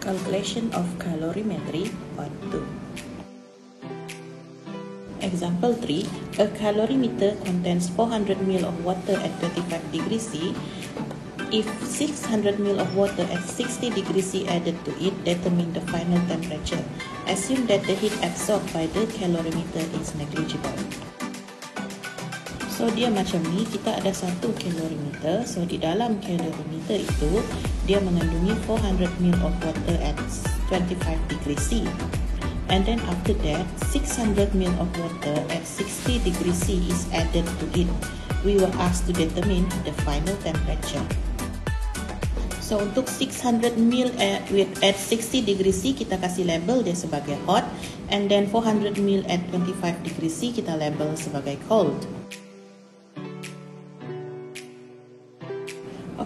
Calculation of calorimetry part 2. Example 3. A calorimeter contains 400 ml of water at 25 degrees C. If 600 ml of water at 60 degrees C added to it, determine the final temperature. Assume that the heat absorbed by the calorimeter is negligible. So dia macam ni, kita ada satu calorimeter. So di dalam calorimeter itu dia mengandungi 400 ml of water at 25 degrees C. And then after that 600 ml of water at 60 degrees C is added to it. We were asked to determine the final temperature. So untuk 600 ml at 60 degrees C kita kasih label dia sebagai hot, and then 400 ml at 25 degrees C kita label sebagai cold.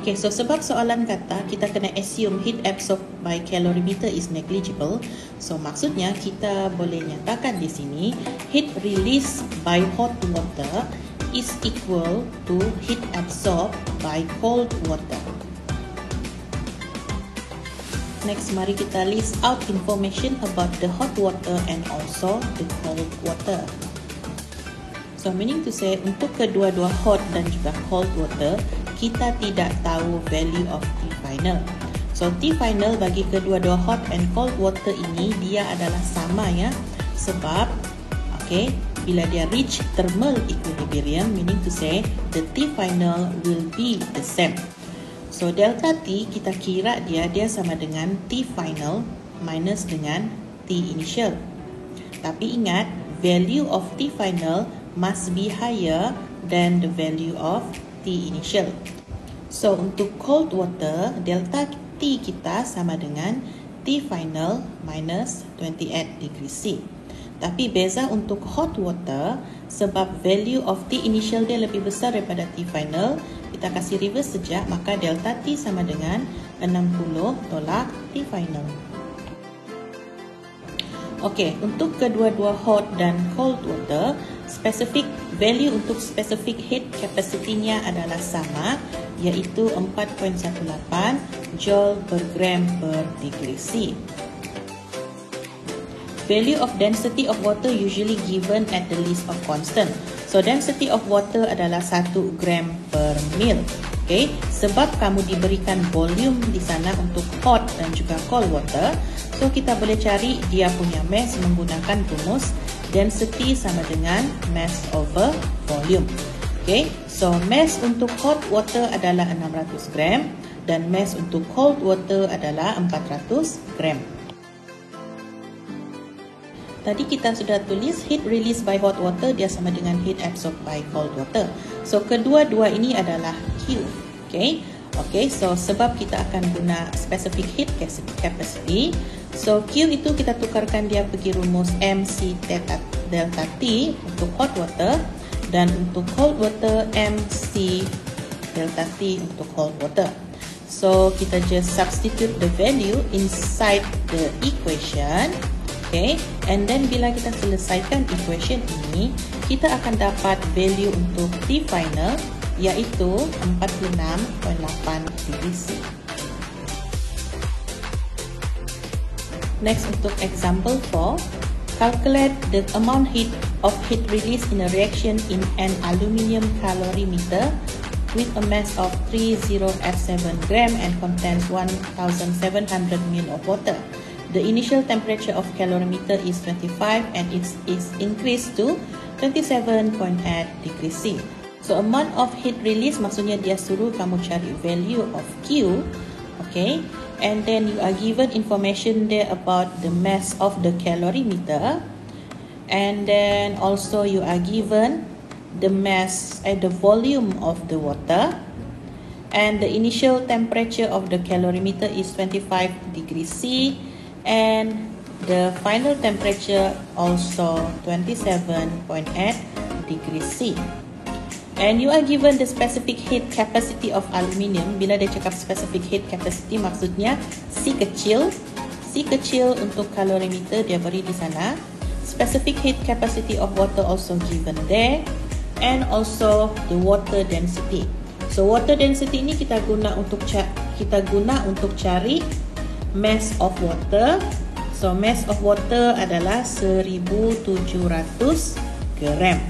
Okay, so sebab soalan kata kita kena assume heat absorbed by calorimeter is negligible, so maksudnya kita boleh nyatakan di sini heat released by hot water is equal to heat absorbed by cold water. Next, mari kita list out information about the hot water and also the cold water. So meaning to say, untuk kedua-dua hot dan juga cold water, kita tidak tahu value of T final. So T final bagi kedua-dua hot and cold water ini dia adalah sama ya. Sebab okay, bila dia reach thermal equilibrium, meaning to say the T final will be the same. So delta T kita kira dia sama dengan T final minus dengan T initial. Tapi ingat, value of T final must be higher than the value of T initial. So untuk cold water, delta T kita sama dengan T final minus 28 degrees C. Tapi beza untuk hot water, sebab value of T initial dia lebih besar daripada T final, kita kasih reverse saja, maka delta T sama dengan 60 tolak T final. Okey, untuk kedua-dua hot dan cold water, specific value untuk specific heat capacity-nya adalah sama, iaitu 4.18 joule per gram per degree C. Value of density of water usually given at the list of constant. So density of water adalah 1 gram per mil. Okay, sebab kamu diberikan volume di sana untuk hot dan juga cold water, so kita boleh cari dia punya mass menggunakan rumus density sama dengan mass over volume. Okay, so mass untuk hot water adalah 600 gram dan mass untuk cold water adalah 400 gram. Tadi kita sudah tulis heat released by hot water dia sama dengan heat absorbed by cold water. So kedua-dua ini adalah Q. Okay, so sebab kita akan guna specific heat capacity, so Q itu kita tukarkan dia pergi rumus MC delta T untuk hot water, dan untuk cold water MC delta T untuk cold water. So kita just substitute the value inside the equation. Okay, and then bila kita selesaikan equation ini, kita akan dapat value untuk T final, iaitu 46.8 degrees C. Next, untuk example 4, calculate the amount of heat released in a reaction in an aluminium calorimeter with a mass of 30F7 gram and contains 1,700 ml of water. The initial temperature of calorimeter is 25 and it is increased to 27.8 degrees C. So amount of heat release maksudnya dia suruh kamu cari value of Q. Okay, and then you are given information there about the mass of the calorimeter, and then also you are given the mass and the volume of the water, and the initial temperature of the calorimeter is 25 degrees C, and the final temperature also 27.8 degrees C. And you are given the specific heat capacity of aluminium. Bila dia cakap specific heat capacity, maksudnya C kecil. C kecil untuk calorimeter dia beri di sana. Specific heat capacity of water also given there, and also the water density. So water density ini kita guna untuk cari mass of water. So mass of water adalah 1700 gram.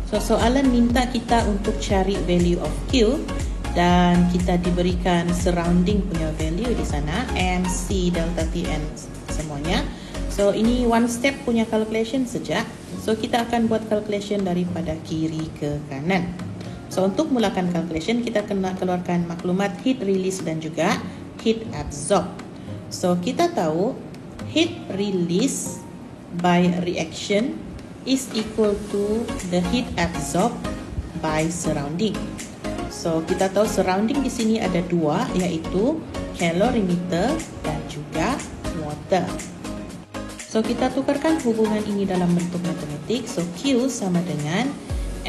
So soalan minta kita untuk cari value of Q dan kita diberikan surrounding punya value di sana, M, C, delta T, N semuanya. So ini one step punya calculation saja. So kita akan buat calculation daripada kiri ke kanan. So untuk mulakan calculation kita kena keluarkan maklumat heat release dan juga heat absorb. So kita tahu heat release by reaction is equal to the heat absorb by surrounding. So kita tahu surrounding di sini ada dua, yaitu calorimeter dan juga water. So kita tukarkan hubungan ini dalam bentuk matematik. So Q sama dengan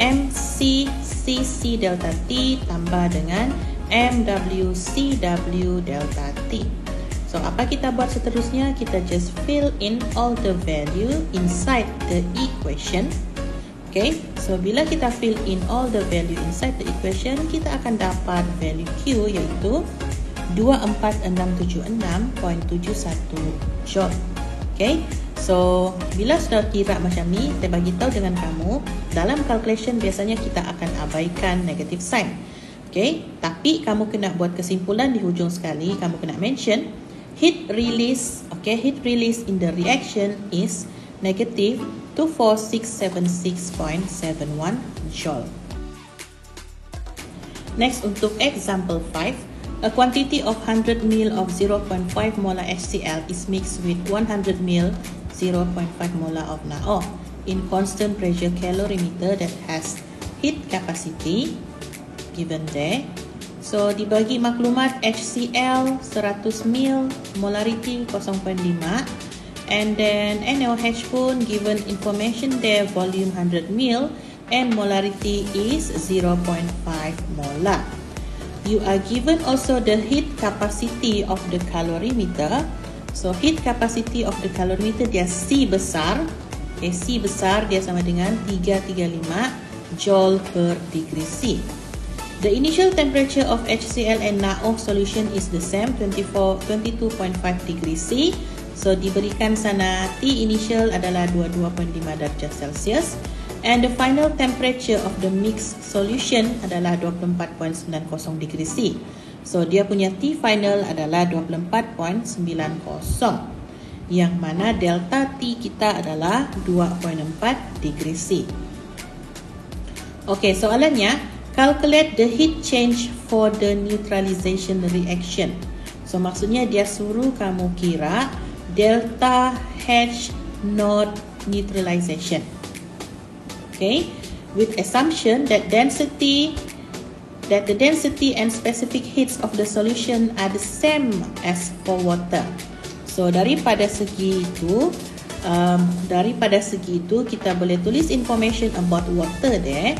MC CC delta T tambah dengan MW CW delta T. So apa kita buat seterusnya? Kita just fill in all the value inside the equation. Okay, so bila kita fill in all the value inside the equation, kita akan dapat value Q yaitu 24676.71 joule. Okay, so bila sudah kira macam ni, saya bagi tahu dengan kamu, dalam calculation biasanya kita akan abaikan negative sign. Okay, tapi kamu kena buat kesimpulan di hujung sekali. Kamu kena mention heat release. Okay, heat release in the reaction is negative 24676.71 joule. Next, untuk example 5, a quantity of 100 ml of 0.5 molar HCl is mixed with 100 ml 0.5 molar of NaO in constant pressure calorimeter that has heat capacity given there. So dibagi maklumat HCl 100 ml, molarity 0.5, and then NaOH pun given information there, volume 100 ml and molarity is 0.5 molar. You are given also the heat capacity of the calorimeter. So heat capacity of the calorimeter dia C besar. Okay, C besar dia sama dengan 335 joule per degree C. The initial temperature of HCl and NaO solution is the same, 22.5 degree C. So diberikan sana T initial adalah 22.5 darjah Celsius. And the final temperature of the mixed solution adalah 24.90 degree C. So dia punya T final adalah 24.90. Yang mana delta T kita adalah 2.4 degree C. Okay, soalannya, calculate the heat change for the neutralization reaction. So maksudnya dia suruh kamu kira delta H not neutralization. Okay, with assumption that the density and specific heats of the solution are the same as for water. So daripada segi itu kita boleh tulis information about water there.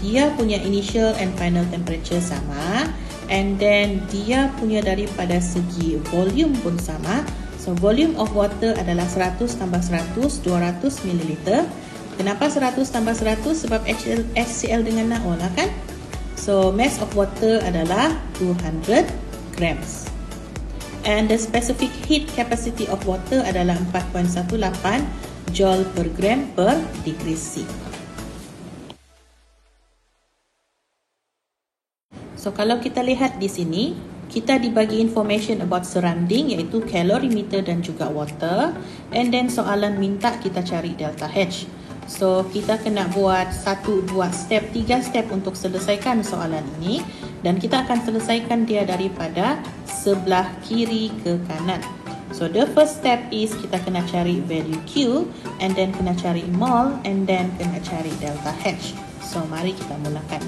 Dia punya initial and final temperature sama, and then dia punya daripada segi volume pun sama. So volume of water adalah 100 tambah 100, 200 ml. Kenapa 100 tambah 100? Sebab HCl dengan NaO lah kan. So mass of water adalah 200 grams. And the specific heat capacity of water adalah 4.18 joule per gram per degree C. So kalau kita lihat di sini, kita dibagi information about surrounding iaitu calorimeter dan juga water, and then soalan minta kita cari delta H. So kita kena buat 1, 2 step, 3 step untuk selesaikan soalan ini, dan kita akan selesaikan dia daripada sebelah kiri ke kanan. So the first step is kita kena cari value Q, and then kena cari mol, and then kena cari delta H. So mari kita mulakan.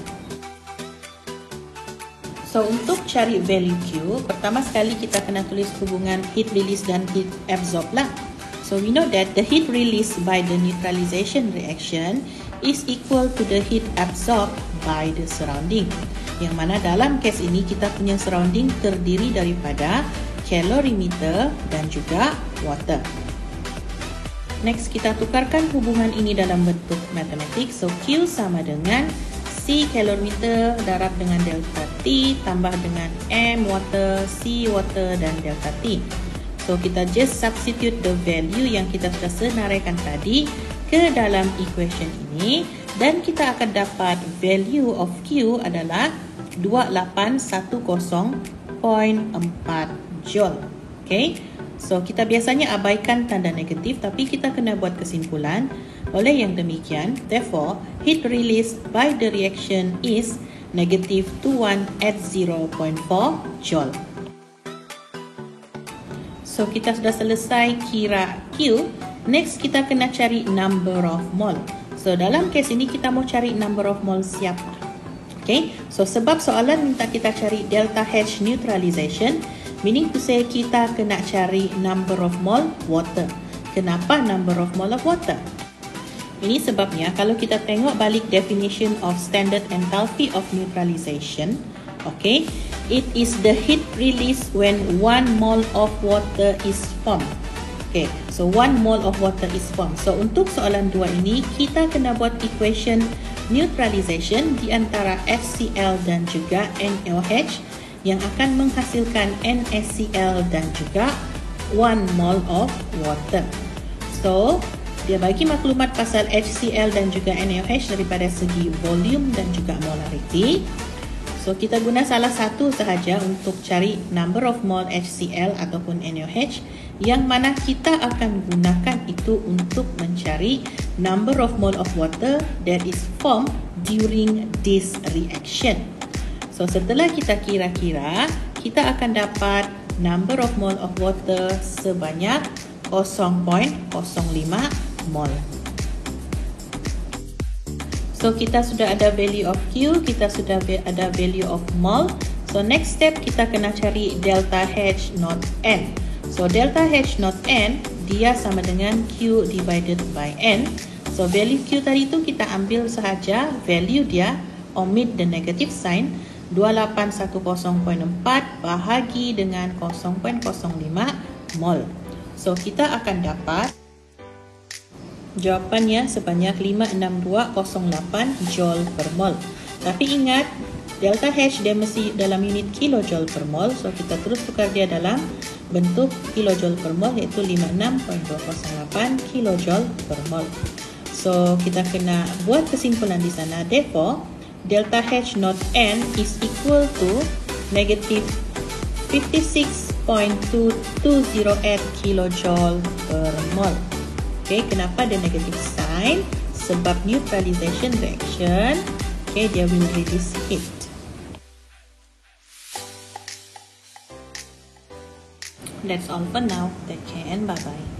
So untuk cari value Q, pertama sekali kita kena tulis hubungan heat release dan heat absorb lah. So we know that the heat release by the neutralization reaction is equal to the heat absorbed by the surrounding. Yang mana dalam case ini kita punya surrounding terdiri daripada calorimeter dan juga water. Next kita tukarkan hubungan ini dalam bentuk matematik. So Q sama dengan C C calorimeter darab dengan delta T tambah dengan M water, C water dan delta T. So kita just substitute the value yang kita sudah senaraikan tadi ke dalam equation ini dan kita akan dapat value of Q adalah 2810.4 joule. Okay, so kita biasanya abaikan tanda negatif tapi kita kena buat kesimpulan. Oleh yang demikian, therefore, heat released by the reaction is negative 2180.4 joule. So kita sudah selesai kira Q. Next kita kena cari number of mole. So dalam kes ini kita mau cari number of mole siapa? Okay, so sebab soalan minta kita cari delta H neutralization, meaning to say kita kena cari number of mole water. Kenapa number of mole of water? Ini sebabnya kalau kita tengok balik definition of standard enthalpy of neutralization, okay, it is the heat release when 1 mole of water is formed. Okay, so 1 mole of water is formed. So untuk soalan 2 ini kita kena buat equation neutralization di antara HCl dan juga NaOH yang akan menghasilkan NaCl dan juga 1 mole of water. So dia bagi maklumat pasal HCl dan juga NaOH daripada segi volume dan juga molarity. So kita guna salah satu sahaja untuk cari number of mole HCl ataupun NaOH, yang mana kita akan gunakan itu untuk mencari number of mole of water that is formed during this reaction. So setelah kita kira-kira, kita akan dapat number of mole of water sebanyak 0.05 mol. So kita sudah ada value of Q, kita sudah ada value of mol. So next step kita kena cari delta H not N. So delta H not N dia sama dengan Q divided by N. So value Q tadi tu kita ambil sahaja value dia, omit the negative sign, 2810.4 bahagi dengan 0.05 mol. So kita akan dapat jawapannya sebanyak 56208 joule per mol. Tapi ingat, delta H dia mesti dalam unit kilojoule per mol. So kita terus tukar dia dalam bentuk kilojoule per mol, iaitu 56.208 kilojoule per mol. So kita kena buat kesimpulan di sana. Therefore, delta H not N is equal to negative 56.228 kilojoule per mol. Okay, kenapa ada negative sign? Sebab neutralization reaction, okay, dia will release heat. That's all for now. Take care and bye-bye.